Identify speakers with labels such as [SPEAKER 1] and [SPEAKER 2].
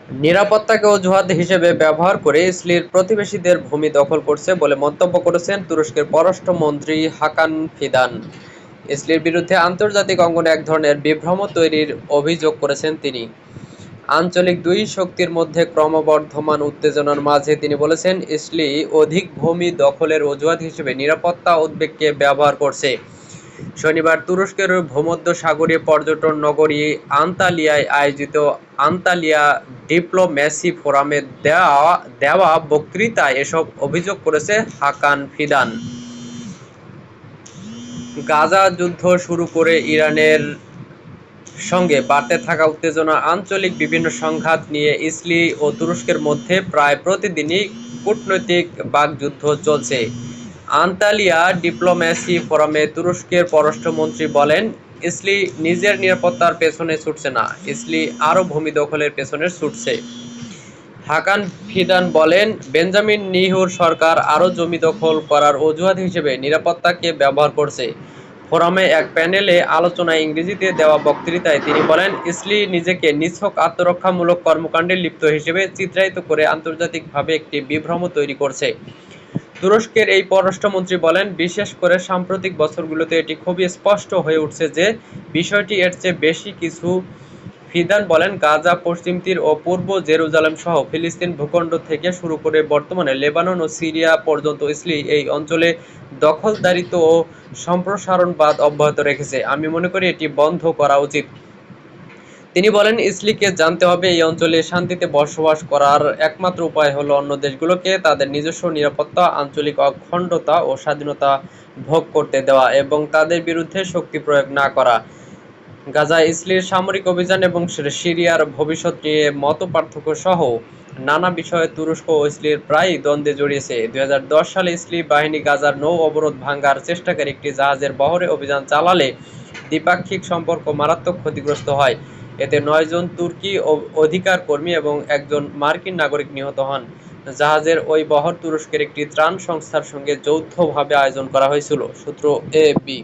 [SPEAKER 1] নিরাপত্তাকে অজুহাত হিসেবে ব্যবহার করে ইসরায়েল প্রতিবেশীদের ভূমি দখল করছে বলে মন্তব্য করেছেন তুরস্কের পররাষ্ট্রমন্ত্রী হাকান ফিদান। ইসরায়েলের বিরুদ্ধে আন্তর্জাতিক অঙ্গনে এক ধরনের বিভ্রম তৈরির অভিযোগ করেছেন তিনি। আঞ্চলিক দুই শক্তির মধ্যে ক্রমবর্ধমান উত্তেজনার মাঝে তিনি বলেছেন, ইসরায়েল অধিক ভূমি দখলের অজুহাত হিসেবে নিরাপত্তা উদ্বেগকে ব্যবহার করছে। শনিবার তুরস্কের ভূমধ্যসাগরীয় পর্যটন নগরী আন্তালিয়ায় আয়োজিত আন্তালিয়া ডিপ্লোম্যাসি ফোরামে দেওয়া বক্তৃতায় এসব অভিযোগ করেছে হাকান ফিদান। গাজা যুদ্ধ শুরু করে ইরানের সঙ্গে বাড়তে থাকা উত্তেজনা, আঞ্চলিক বিভিন্ন সংঘাত নিয়ে ইসরায়েল ও তুরস্কের মধ্যে প্রায় প্রতিদিনই কূটনৈতিক বাকযুদ্ধ চলছে। আন্তালিয়া ডিপ্লোম্যাসি ফোরামে তুরস্কের পররাষ্ট্রমন্ত্রী বলেন, ইসরায়েল নিজের নিরাপত্তার পেছনে ছুটছে না, ইসরায়েল আরও ভূমি দখলের পেছনে ছুটছে। হাকান ফিদান বলেন, বেঞ্জামিন নেতানিয়াহুর সরকার আরও জমি দখল করার অজুহাত হিসেবে নিরাপত্তাকে ব্যবহার করছে। ফোরামে এক প্যানেলে আলোচনায় ইংরেজিতে দেওয়া বক্তৃতায় তিনি বলেন, ইসরায়েল নিজেকে নিছক আত্মরক্ষামূলক কর্মকাণ্ডে লিপ্ত হিসেবে চিত্রায়িত করে আন্তর্জাতিকভাবে একটি বিভ্রম তৈরি করছে। তুরস্কের এই পররাষ্ট্রমন্ত্রী বলেন, বিশেষ করে সাম্প্রতিক বছরগুলোতে এটি খুবই স্পষ্ট হয়ে উঠছে যে বিষয়টি এর চেয়ে বেশি কিছু। ফিদান বলেন, গাজা, পশ্চিম তীর ও পূর্ব জেরুজালেম সহ ফিলিস্তিন ভূখণ্ড থেকে শুরু করে বর্তমানে লেবানন ও সিরিয়া পর্যন্ত ইসরায়েল এই অঞ্চলে দখলদারিত্ব ও সম্প্রসারণবাদ অব্যাহত রেখেছে। আমি মনে করি এটি বন্ধ করা উচিত। তিনি বলেন, ইসরায়েলকে জানতে হবে, এই অঞ্চলে শান্তিতে বসবাস করার একমাত্র উপায় হলো অন্য দেশগুলোকে তাদের নিজস্ব নিরাপত্তা, আঞ্চলিক অখণ্ডতা ও স্বাধীনতা ভোগ করতে দেওয়া এবং তাদের বিরুদ্ধে শক্তি প্রয়োগ না করা। গাজায় ইসরায়েলের সামরিক অভিযান এবং সিরিয়ার ভবিষ্যৎ নিয়ে মতপার্থক্য সহ নানা বিষয়ে তুরস্ক ও ইসরায়েল প্রায়ই দ্বন্দ্বে জড়িয়েছে। 2010 সালে ইসরায়েলি বাহিনী গাজার নৌ অবরোধ ভাঙার চেষ্টাকারী একটি জাহাজের বহরে অভিযান চালালে দ্বিপাক্ষিক সম্পর্ক মারাত্মক ক্ষতিগ্রস্ত হয়। এতে 9 জন তুর্কি অধিকার কর্মী এবং একজন মার্কিন নাগরিক নিহত হন। জাহাজের ওই বহর তুরস্কের একটি ত্রাণ সংস্থার সঙ্গে যৌথভাবে আয়োজন করা হয়েছিল। সূত্র এএফপি।